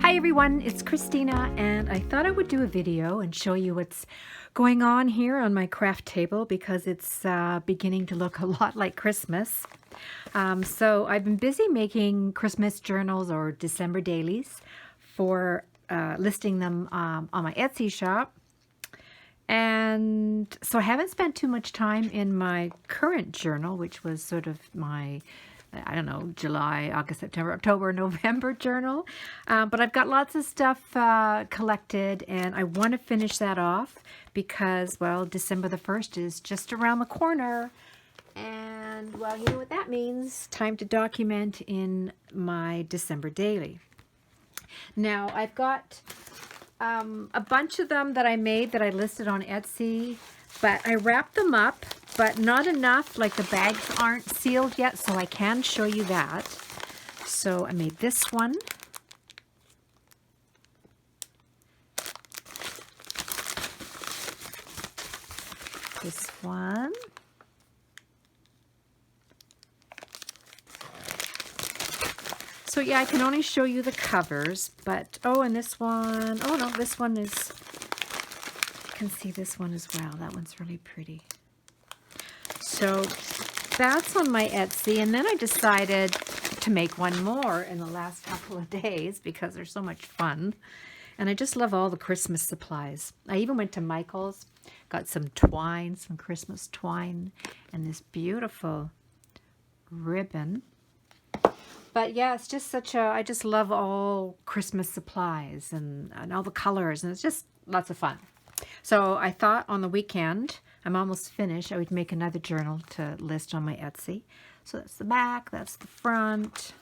Hi everyone, it's Christina, and I thought I would do a video and show you what's going on here on my craft table because it's beginning to look a lot like Christmas. So I've been busy making Christmas journals or December dailies for listing them on my Etsy shop. And so I haven't spent too much time in my current journal, which was sort of my July, August, September, October, November journal. But I've got lots of stuff collected, and I want to finish that off because, well, December the 1st is just around the corner. And, well, you know what that means. Time to document in my December daily. Now, I've got a bunch of them that I made that I listed on Etsy, but I wrapped them up, but not enough, like the bags aren't sealed yet, so I can show you that. So I made this one. This one. So yeah, I can only show you the covers, but, oh, and this one, oh no, this one is, you can see this one as well. That one's really pretty. So that's on my Etsy, and then I decided to make one more in the last couple of days because they're so much fun. And I just love all the Christmas supplies. I even went to Michael's, got some twine, some Christmas twine, and this beautiful ribbon. But yeah, it's just I just love all Christmas supplies and all the colors, and it's just lots of fun. So I thought on the weekend, I'm almost finished, I would make another journal to list on my Etsy. So that's the back, that's the front.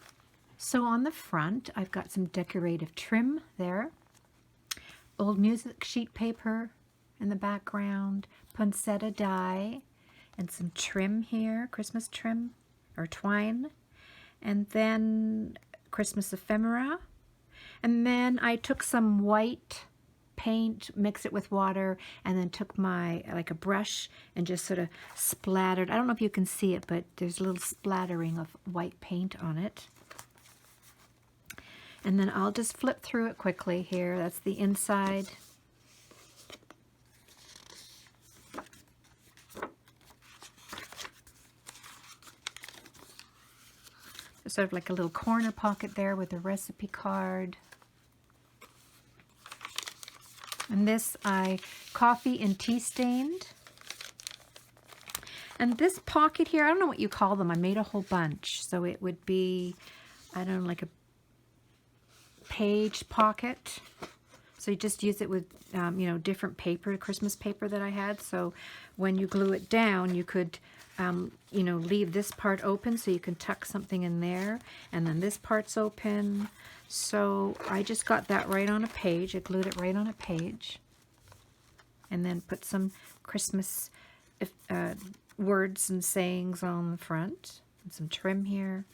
So on the front, I've got some decorative trim there. Old music sheet paper in the background, poinsettia die, and some trim here, Christmas trim or twine. And then Christmas ephemera. And then I took some white paint, mixed it with water, and then took like a brush and just sort of splattered. I don't know if you can see it, but there's a little splattering of white paint on it. And then I'll just flip through it quickly here. That's the inside. There's sort of like a little corner pocket there with a recipe card. And this I coffee and tea stained. And this pocket here, I don't know what you call them. I made a whole bunch. So it would be, I don't know, like a page pocket. So you just use it with, different paper, Christmas paper that I had. So when you glue it down, you could, leave this part open so you can tuck something in there. And then this part's open. So I just got that right on a page. I glued it right on a page. And then put some Christmas words and sayings on the front. And some trim here.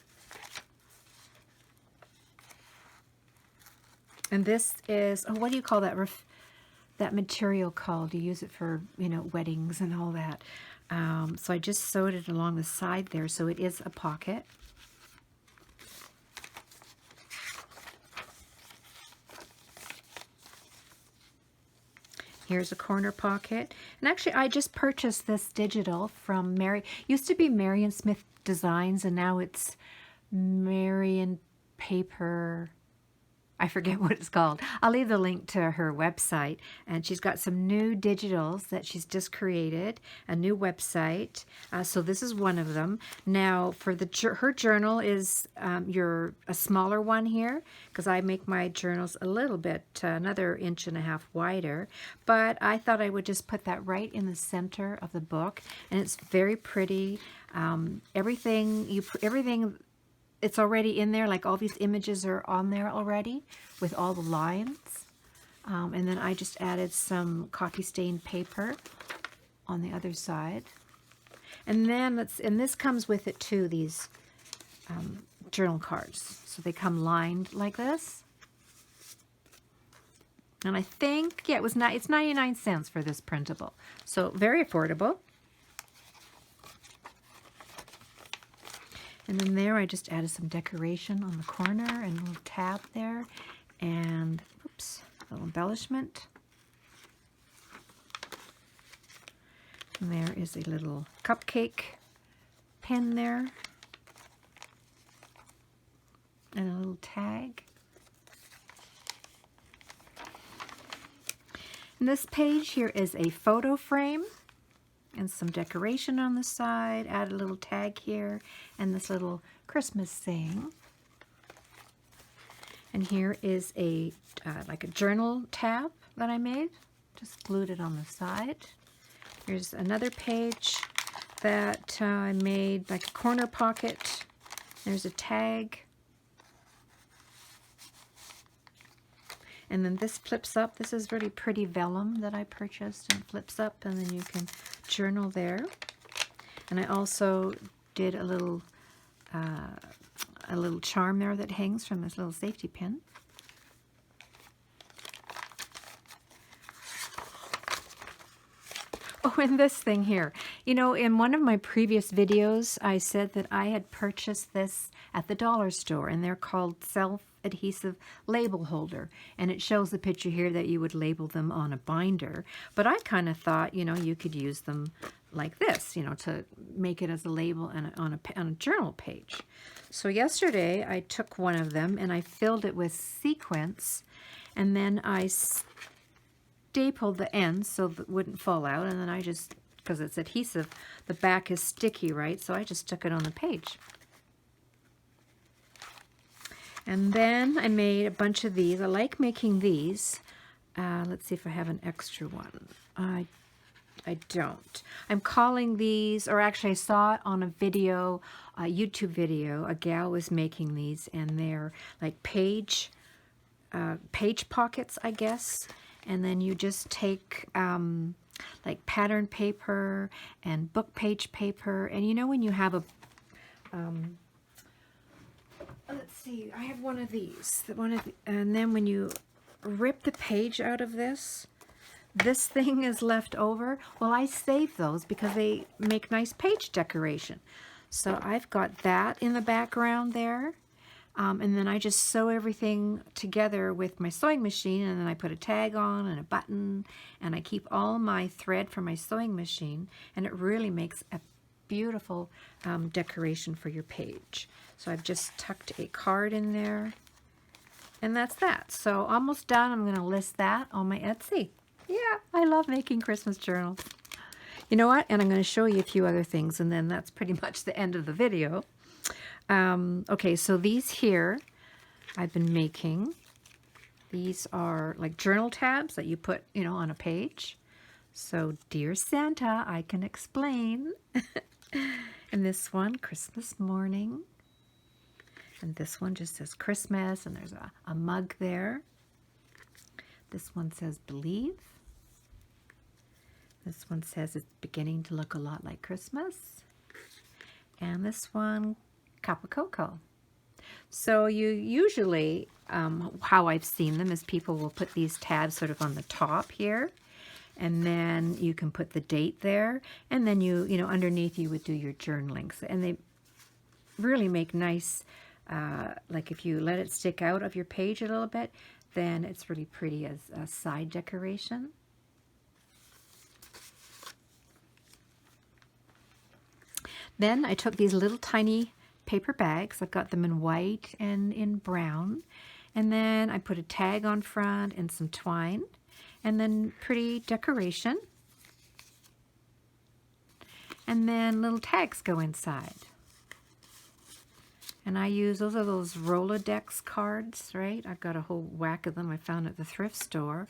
And this is, oh, what do you call that? That material called? You use it for, weddings and all that. So I just sewed it along the side there so it is a pocket. Here's a corner pocket. And actually, I just purchased this digital from used to be Marion Smith Designs, and now it's Marion Paper. I forget what it's called. I'll leave the link to her website. And she's got some new digitals that she's just created, a new website. So this is one of them. Now, for her journal is a smaller one here, because I make my journals a little bit, another 1.5 inches wider. But I thought I would just put that right in the center of the book. And it's very pretty. Everything it's already in there, like all these images are on there already with all the lines. And then I just added some coffee stained paper on the other side. And then this comes with it too, these journal cards. So they come lined like this. And I think, yeah, it's 99 cents for this printable. So very affordable. And then there I just added some decoration on the corner and a little tab there. And, oops, a little embellishment. And there is a little cupcake pin there. And a little tag. And this page here is a photo frame and some decoration on the side. Add a little tag here and this little Christmas thing. And here is a like a journal tab that I made. Just glued it on the side. Here's another page that I made, like a corner pocket. There's a tag. And then this flips up. This is really pretty vellum that I purchased, and it flips up, and then you can journal there. And I also did a little charm there that hangs from this little safety pin. Oh, and this thing here. You know, in one of my previous videos, I said that I had purchased this at the dollar store, and they're called self-adhesive label holder. And it shows the picture here that you would label them on a binder. But I kind of thought, you know, you could use them like this, you know, to make it as a label on a journal page. So yesterday, I took one of them, and I filled it with sequins, and then I stapled the ends so that it wouldn't fall out, and then I just, because it's adhesive, the back is sticky, right? So I just stuck it on the page. And then I made a bunch of these. I like making these. Let's see if I have an extra one. I don't. I'm calling these, or actually I saw it on a video, a YouTube video. A gal was making these, and they're like page pockets, I guess. And then you just take like pattern paper and book page paper. And you know when you have a, let's see, I have one of these. And then when you rip the page out of this thing is left over. Well, I save those because they make nice page decoration. So I've got that in the background there. And then I just sew everything together with my sewing machine, and then I put a tag on and a button, and I keep all my thread from my sewing machine, and it really makes a beautiful decoration for your page. So I've just tucked a card in there, and that's that. So almost done. I'm going to list that on my Etsy. Yeah, I love making Christmas journals. You know what? And I'm going to show you a few other things, and then that's pretty much the end of the video. Okay, so these here I've been making. These are like journal tabs that you put, you know, on a page. So, Dear Santa, I can explain. And this one, Christmas morning. And this one just says Christmas, and there's a mug there. This one says Believe. This one says it's beginning to look a lot like Christmas. And this one, Cup of Cocoa. So you usually, how I've seen them is people will put these tabs sort of on the top here, and then you can put the date there, and then you know, underneath you would do your journaling. And they really make nice, like if you let it stick out of your page a little bit, then it's really pretty as a side decoration. Then I took these little tiny paper bags. I've got them in white and in brown. And then I put a tag on front and some twine. And then pretty decoration. And then little tags go inside. And I use, those are those Rolodex cards, right? I've got a whole whack of them I found at the thrift store.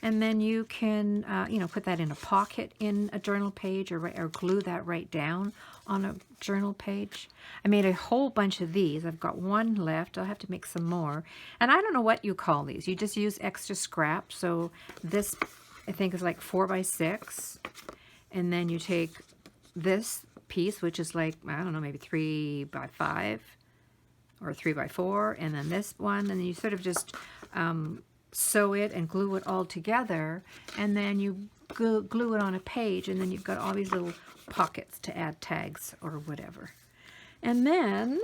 And then you can, you know, put that in a pocket in a journal page, or glue that right down on a journal page. I made a whole bunch of these. I've got one left. I'll have to make some more. And I don't know what you call these. You just use extra scrap. So this, I think, is like 4 by 6. And then you take this piece, which is like, I don't know, maybe 3 by 5 or 3 by 4. And then this one. And you sort of just sew it and glue it all together, and then you glue it on a page, and then you've got all these little pockets to add tags or whatever. And then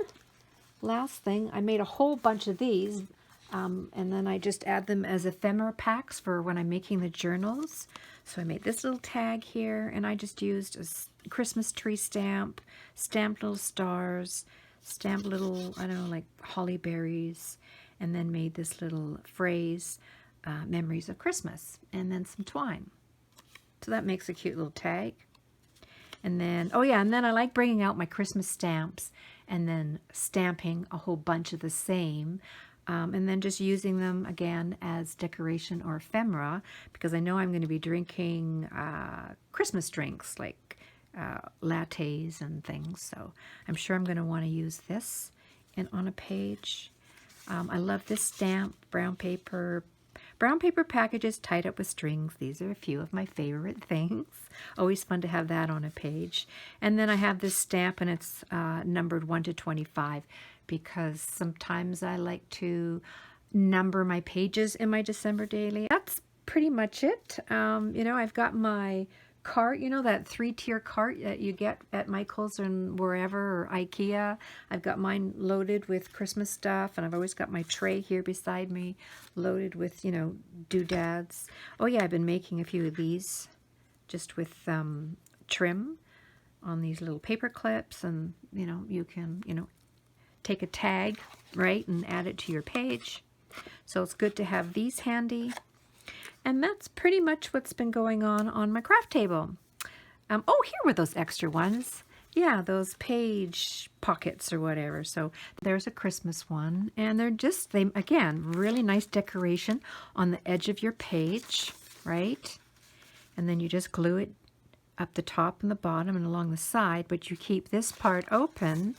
last thing, I made a whole bunch of these. And then I just add them as ephemera packs for when I'm making the journals. So I made this little tag here, and I just used a Christmas tree stamp, stamped little stars, stamped little, I don't know, like holly berries, and then made this little phrase, memories of Christmas, and then some twine. So that makes a cute little tag. And then, oh yeah, and then I like bringing out my Christmas stamps and then stamping a whole bunch of the same. And then just using them again as decoration or ephemera, because I know I'm going to be drinking Christmas drinks like lattes and things. So I'm sure I'm going to want to use this on a page. I love this stamp, brown paper packages tied up with strings. These are a few of my favorite things. Always fun to have that on a page. And then I have this stamp, and it's numbered 1 to 25, because sometimes I like to number my pages in my December daily. That's pretty much it. You know, I've got my cart, you know, that 3-tier cart that you get at Michael's and wherever, or IKEA. I've got mine loaded with Christmas stuff, and I've always got my tray here beside me loaded with, you know, doodads. Oh yeah, I've been making a few of these just with trim on these little paper clips, and you know, you can, you know, take a tag, right, and add it to your page. So it's good to have these handy. And that's pretty much what's been going on my craft table. Oh, here were those extra ones. Yeah, those page pockets or whatever. So there's a Christmas one, and they again, really nice decoration on the edge of your page, right? And then you just glue it up the top and the bottom and along the side, but you keep this part open,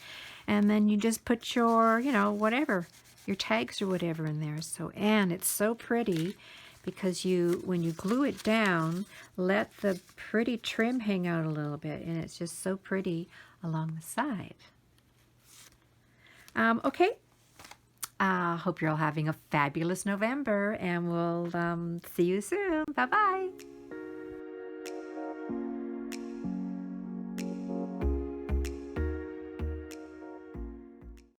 and then you just put your, you know, whatever, your tags or whatever in there. So, and it's so pretty, because when you glue it down, let the pretty trim hang out a little bit, and it's just so pretty along the side. Okay, hope you're all having a fabulous November, and we'll see you soon. Bye-bye.